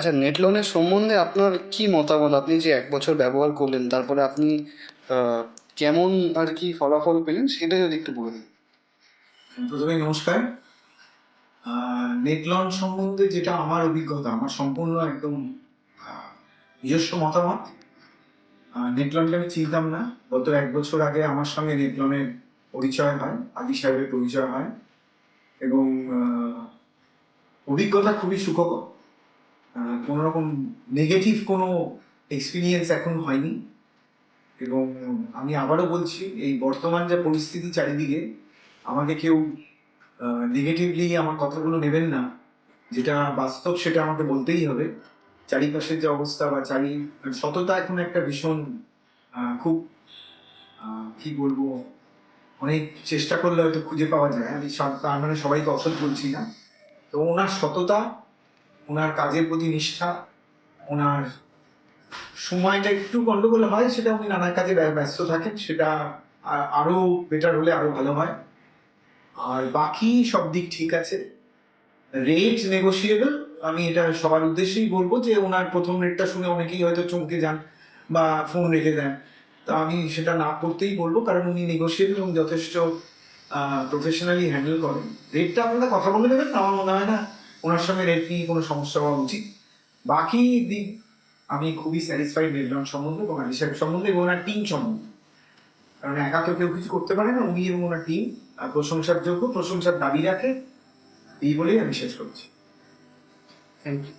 আচ্ছা, নেট লোনের সম্বন্ধে আপনার কি মতামত? আপনি যে ১ বছর ব্যবহার করলেন, তারপরে আপনি আ কেমন আর কি ফলাফল পেলেন সেটা যদি একটু বলেন। প্রথমে নমস্কার। নেট লঞ্চ সম্বন্ধে যেটা আমার অভিজ্ঞতা, আমার সম্পূর্ণ একদম নিজস্ব মতামত। নেট লনকে আমি চিনতাম না। গত ১ বছর আগে আমার সঙ্গে নেট লনের পরিচয় হয়, আদি সাহেবের পরিচয় হয় এবং অভিজ্ঞতা খুবই সুখকর। কোনো রকম নেগেটিভ কোনো এক্সপেরিয়েন্স এখনো হয়নি এবং আমি আবারও বলছি, এই বর্তমান যে পরিস্থিতি চারিদিকে, আমাকে কেউ নেগেটিভলি আমার কথাগুলো নেবেন না। যেটা বাস্তব সেটা আমাকে বলতেই হবে। চারিপাশের যে অবস্থা বা সততা এখন একটা ভীষণ খুব কি বলবো, অনেক চেষ্টা করলে হয়তো খুঁজে পাওয়া যায়। আমি তার মানে সবাইকে অসৎ বলছি না। তো ওনার সততা, ওনার কাজের প্রতি নিষ্ঠা, ওনার সময়টা একটু গন্ডগোল হয়, সেটা উনি নানা কাজে ব্যস্ত থাকেন, সেটা আরো বেটার হলে আরো ভালো হয়। আর বাকি সব দিক ঠিক আছে। Rate negotiable. আমি এটা সবার উদ্দেশ্যেই বলবো যে ওনার প্রথম রেটটা শুনে অনেকেই হয়তো চমকে যান বা ফোন রেখে দেন। তো আমি সেটা না করতেই বলবো, কারণ উনি নেগোশিয়েবল এবং যথেষ্ট প্রফেশনালি হ্যান্ডেল করেন। রেটটা আপনারা কথা বলে দেবেন, আমার মনে হয় না ওনার সঙ্গে রেট নিয়ে কোনো সমস্যা হওয়া উচিত। বাকি দিক আমি খুবই স্যাটিসফাইড রেডলন সম্বন্ধে এবং আলিশার সম্বন্ধে এবং ওনার টিম সম্বন্ধে। কারণ একা তো কেউ কিছু করতে পারে না, উনি এবং ওনার টিম প্রশংসার যোগ্য, প্রশংসার দাবি রাখে। এই বলেই আমি শেষ করছি। Thank you.